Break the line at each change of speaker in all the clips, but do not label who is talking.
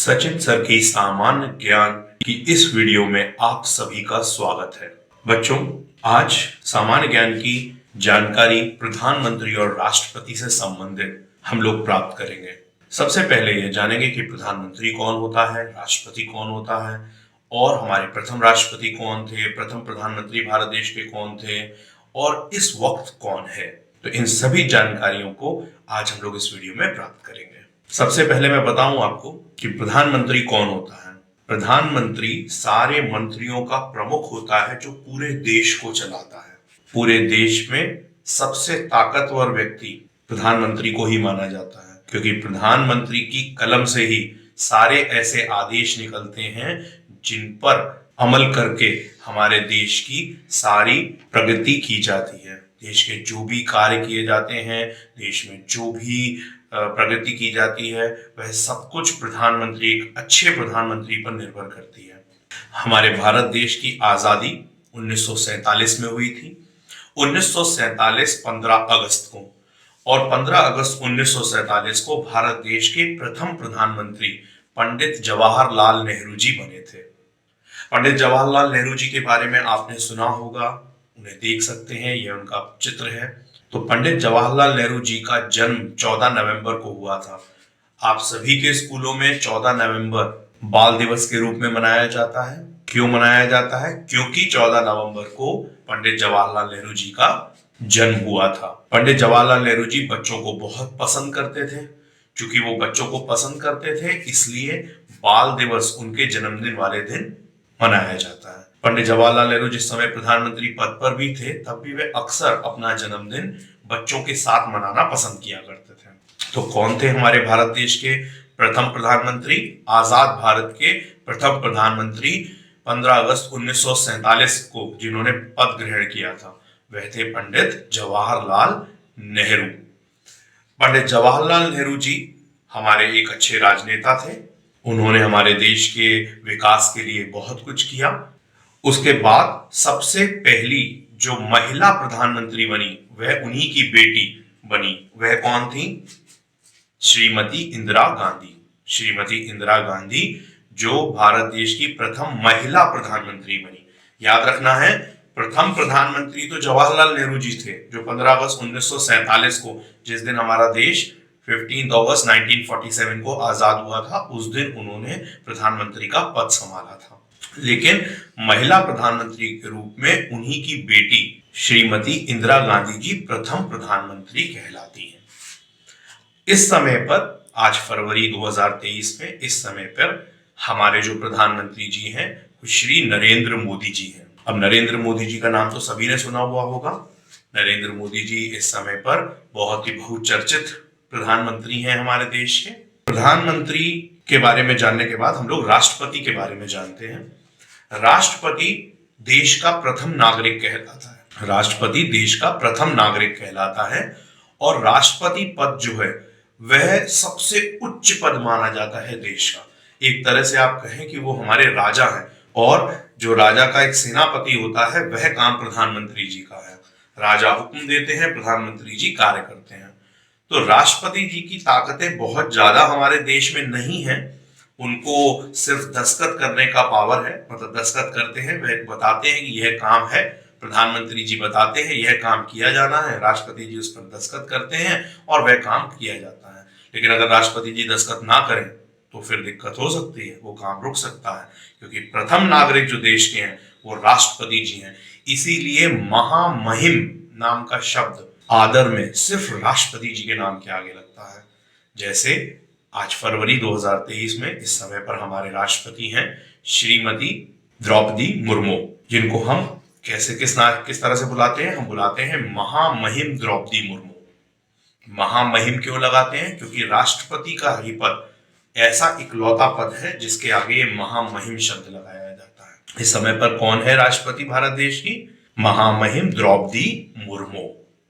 Sachin sir की सामान्य ज्ञान की इस वीडियो में आप सभी का स्वागत है। बच्चों, आज सामान्य ज्ञान की जानकारी प्रधानमंत्री और राष्ट्रपति से संबंधित हम लोग प्राप्त करेंगे। सबसे पहले ये जानेंगे कि प्रधानमंत्री कौन होता है, राष्ट्रपति कौन होता है और हमारे प्रथम राष्ट्रपति कौन थे, प्रथम प्रधानमंत्री भारत देश के कौन थे और इस वक्त कौन है। तो इन सभी जानकारियों को आज हम लोग इस वीडियो में प्राप्त करेंगे। सबसे पहले मैं बताऊं आपको कि प्रधानमंत्री कौन होता है। प्रधानमंत्री सारे मंत्रियों का प्रमुख होता है जो पूरे देश को चलाता है। पूरे देश में सबसे ताकतवर व्यक्ति प्रधानमंत्री को ही माना जाता है, क्योंकि प्रधानमंत्री की कलम से ही सारे ऐसे आदेश निकलते हैं जिन पर अमल करके हमारे देश की सारी प्रगति की जाती है। देश के जो भी कार्य किए जाते हैं, देश में जो भी प्रगति की जाती है, वह सब कुछ प्रधानमंत्री, एक अच्छे प्रधानमंत्री पर निर्भर करती है। हमारे भारत देश की आजादी 1947 में हुई थी। 1947 15 अगस्त को, और 15 अगस्त 1947 को भारत देश के प्रथम प्रधानमंत्री पंडित जवाहरलाल नेहरू जी बने थे। पंडित जवाहरलाल नेहरू जी के बारे में आपने सुना होगा, उन्हें देख सकते हैं, यह उनका चित्र है। तो पंडित जवाहरलाल नेहरू जी का जन्म 14 नवंबर को हुआ था। आप सभी के स्कूलों में 14 नवंबर बाल दिवस के रूप में मनाया जाता है। क्यों मनाया जाता है? क्योंकि 14 नवंबर को पंडित जवाहरलाल नेहरू जी का जन्म हुआ था। पंडित जवाहरलाल नेहरू जी बच्चों को बहुत पसंद करते थे। क्योंकि वो बच्चों को पसंद करते थे, इसलिए बाल दिवस उनके जन्मदिन वाले दिन मनाया जाता है। पंडित जवाहरलाल नेहरू जिस समय प्रधानमंत्री पद पर भी थे, तब भी वे अक्सर अपना जन्मदिन बच्चों के साथ मनाना पसंद किया करते थे। तो कौन थे हमारे भारत देश के प्रथम प्रधानमंत्री? आजाद भारत के प्रथम प्रधानमंत्री 15 अगस्त 1947 को जिन्होंने पद ग्रहण किया था, वह थे पंडित जवाहरलाल नेहरू। पंडित जवाहरलाल नेहरू जी हमारे एक अच्छे राजनेता थे। उन्होंने हमारे देश के विकास के लिए बहुत कुछ किया। उसके बाद सबसे पहली जो महिला प्रधानमंत्री बनी, वह उन्हीं की बेटी बनी। वह कौन थी? श्रीमती इंदिरा गांधी। श्रीमती इंदिरा गांधी जो भारत देश की प्रथम महिला प्रधानमंत्री बनी। याद रखना है, प्रथम प्रधानमंत्री तो जवाहरलाल नेहरू जी थे, जो 15 अगस्त 1947 को, जिस दिन हमारा देश 15 अगस्त 1947 को आजाद हुआ था, उस दिन उन्होंने प्रधानमंत्री का पद संभाला था। लेकिन महिला प्रधानमंत्री के रूप में उन्हीं की बेटी श्रीमती इंदिरा गांधी जी प्रथम प्रधानमंत्री कहलाती हैं। इस समय पर, आज फरवरी 2023 में, इस समय पर हमारे जो प्रधानमंत्री जी हैं वो श्री नरेंद्र मोदी जी हैं। अब नरेंद्र मोदी जी का नाम तो सभी ने सुना हुआ होगा। नरेंद्र मोदी जी इस समय पर बहुत ही बहुचर्चित प्रधानमंत्री हैं हमारे देश के। प्रधानमंत्री के बारे में जानने के बाद हम लोग राष्ट्रपति के बारे में जानते हैं। राष्ट्रपति देश का प्रथम नागरिक कहलाता है। राष्ट्रपति देश का प्रथम नागरिक कहलाता है और राष्ट्रपति पद जो है वह सबसे उच्च पद माना जाता है देश का। एक तरह से आप कहें कि वो हमारे राजा हैं, और जो राजा का एक सेनापति होता है वह काम प्रधानमंत्री जी का है। राजा हुक्म देते हैं, प्रधानमंत्री जी कार्य करते हैं। तो राष्ट्रपति जी की ताकतें बहुत ज्यादा हमारे देश में नहीं है। उनको सिर्फ दस्तखत करने का पावर है, मतलब दस्तखत करते हैं, वह बताते हैं कि यह काम है, प्रधानमंत्री जी बताते हैं यह काम किया जाना है, राष्ट्रपति जी उस पर दस्तखत करते हैं और वह काम किया जाता है। लेकिन अगर राष्ट्रपति जी दस्तखत ना करें तो फिर दिक्कत हो सकती है, वो काम रुक सकता है, क्योंकि प्रथम नागरिक जो देश के हैं वो राष्ट्रपति जी हैं। इसीलिए महामहिम नाम का शब्द आदर में सिर्फ राष्ट्रपति जी के नाम के आगे लगता है। जैसे आज फरवरी 2023 में इस समय पर हमारे राष्ट्रपति हैं श्रीमती द्रौपदी मुर्मू, जिनको हम किस तरह से बुलाते हैं? हम बुलाते हैं महामहिम द्रौपदी मुर्मू। महामहिम क्यों लगाते हैं? क्योंकि राष्ट्रपति का ही पद ऐसा इकलौता पद है जिसके आगे महामहिम शब्द लगाया जाता है। इस समय पर कौन है राष्ट्रपति भारत देश की? महामहिम द्रौपदी मुर्मू।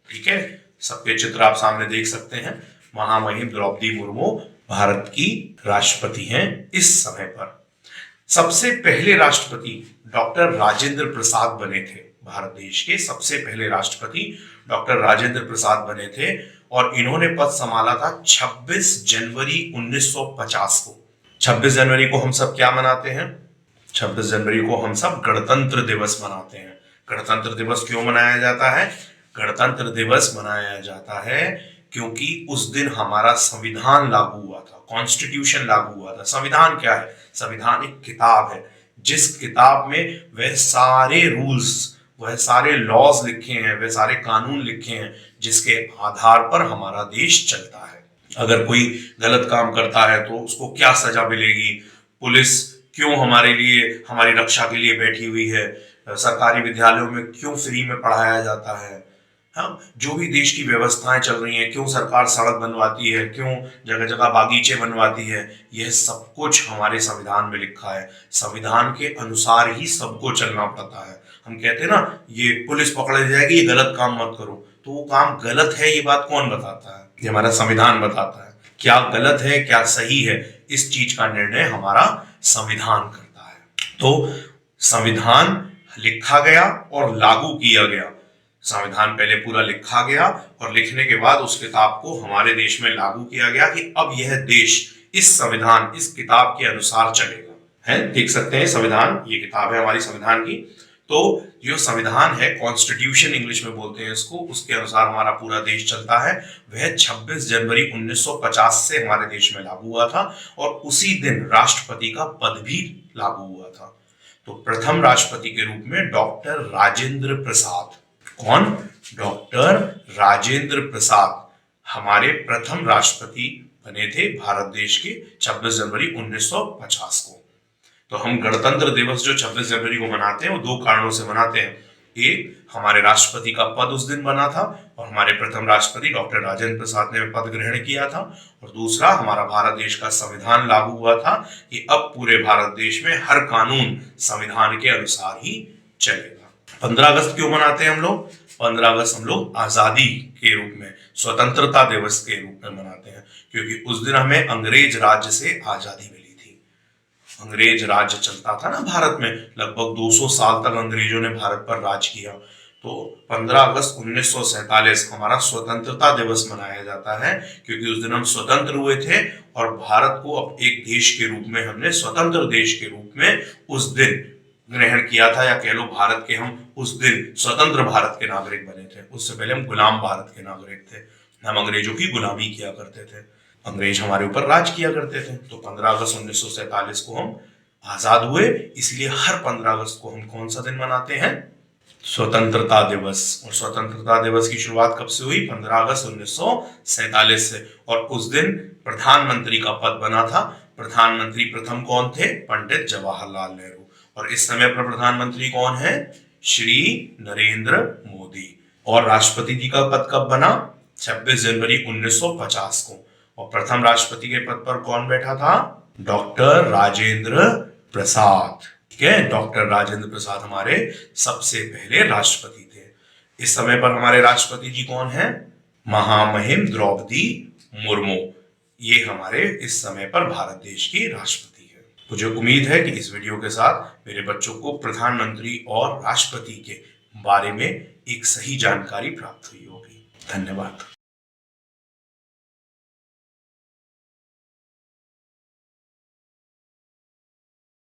ठीक है, सबके चित्र आप सामने देख सकते हैं। महामहिम द्रौपदी मुर्मू भारत की राष्ट्रपति हैं इस समय पर। सबसे पहले राष्ट्रपति डॉक्टर राजेंद्र प्रसाद बने थे। भारत देश के सबसे पहले राष्ट्रपति डॉक्टर राजेंद्र प्रसाद बने थे और इन्होंने पद संभाला था 26 जनवरी 1950 को। 26 जनवरी को हम सब क्या मनाते हैं? 26 जनवरी को हम सब गणतंत्र दिवस मनाते हैं। गणतंत्र दिवस क्यों मनाया जाता है? गणतंत्र दिवस मनाया जाता है क्योंकि उस दिन हमारा संविधान लागू हुआ था, कॉन्स्टिट्यूशन लागू हुआ था। संविधान क्या है? संविधान एक किताब है, जिस किताब में वह सारे रूल्स, वह सारे लॉज लिखे हैं, वह सारे कानून लिखे हैं जिसके आधार पर हमारा देश चलता है। अगर कोई गलत काम करता है तो उसको क्या सजा मिलेगी, पुलिस क्यों हमारे लिए, हमारी रक्षा के लिए बैठी हुई है, सरकारी विद्यालयों में क्यों फ्री में पढ़ाया जाता है, हाँ, जो भी देश की व्यवस्थाएं चल रही हैं, क्यों सरकार सड़क बनवाती है, क्यों जगह जगह बागीचे बनवाती है, यह सब कुछ हमारे संविधान में लिखा है। संविधान के अनुसार ही सबको चलना पड़ता है। हम कहते हैं ना, ये पुलिस पकड़ जाएगी, ये गलत काम मत करो, तो वो काम गलत है ये बात कौन बताता है? ये हमारा संविधान बताता है। क्या गलत है क्या सही है, इस चीज का निर्णय हमारा संविधान करता है। तो संविधान लिखा गया और लागू किया गया। संविधान पहले पूरा लिखा गया और लिखने के बाद उस किताब को हमारे देश में लागू किया गया कि अब यह देश इस संविधान, इस किताब के अनुसार चलेगा। है, देख सकते हैं संविधान, ये किताब है हमारी संविधान की। तो जो संविधान है, कॉन्स्टिट्यूशन इंग्लिश में बोलते हैं इसको, उसके अनुसार हमारा पूरा देश चलता है। वह 26 जनवरी 1950 से हमारे देश में लागू हुआ था और उसी दिन राष्ट्रपति का पद भी लागू हुआ था। तो प्रथम राष्ट्रपति के रूप में डॉक्टर राजेंद्र प्रसाद, कौन? डॉक्टर राजेंद्र प्रसाद हमारे प्रथम राष्ट्रपति बने थे भारत देश के 26 जनवरी 1950 को। तो हम गणतंत्र दिवस जो 26 जनवरी को मनाते हैं वो दो कारणों से मनाते हैं। एक, हमारे राष्ट्रपति का पद उस दिन बना था और हमारे प्रथम राष्ट्रपति डॉक्टर राजेंद्र प्रसाद ने पद ग्रहण किया था। और दूसरा, हमारा भारत देश का संविधान लागू हुआ था कि अब पूरे भारत देश में हर कानून संविधान के अनुसार ही चलेगा। 15 अगस्त क्यों मनाते हैं हम लोग? 15 अगस्त हम लोग आजादी के रूप में, स्वतंत्रता दिवस के रूप में मनाते हैं, क्योंकि उस दिन हमें अंग्रेज राज्य से आजादी मिली थी। अंग्रेज राज्य चलता था ना भारत में, लगभग 200 साल तक अंग्रेजों ने भारत पर राज किया। तो 15 अगस्त 1947 हमारा स्वतंत्रता दिवस मनाया जाता है, क्योंकि उस दिन हम स्वतंत्र हुए थे और भारत को अब एक देश के रूप में, हमने स्वतंत्र देश के रूप में उस दिन ग्रहण किया था, या कह लो भारत के, हम उस दिन स्वतंत्र भारत के नागरिक बने थे। उससे पहले हम गुलाम भारत के नागरिक थे, हम अंग्रेजों की गुलामी किया करते थे, अंग्रेज हमारे ऊपर राज किया करते थे। तो 15 अगस्त 1947 को हम आजाद हुए, इसलिए हर 15 अगस्त को हम कौन सा दिन मनाते हैं? स्वतंत्रता दिवस। और स्वतंत्रता दिवस की शुरुआत कब से हुई? 15 अगस्त 1947 से। और उस दिन प्रधानमंत्री का पद बना था। प्रधानमंत्री प्रथम कौन थे? पंडित जवाहरलाल नेहरू। और इस समय पर प्रधानमंत्री कौन है? श्री नरेंद्र मोदी। और राष्ट्रपति जी का पद कब बना? 26 जनवरी 1950 को। और प्रथम राष्ट्रपति के पद पर कौन बैठा था? डॉक्टर राजेंद्र प्रसाद। ठीक है, डॉक्टर राजेंद्र प्रसाद हमारे सबसे पहले राष्ट्रपति थे। इस समय पर हमारे राष्ट्रपति जी कौन है? महामहिम द्रौपदी मुर्मू। ये हमारे इस समय पर भारत देश की राष्ट्रपति है। मुझे उम्मीद है कि इस वीडियो के साथ मेरे बच्चों को प्रधानमंत्री और राष्ट्रपति के बारे में एक सही जानकारी प्राप्त हुई होगी। धन्यवाद।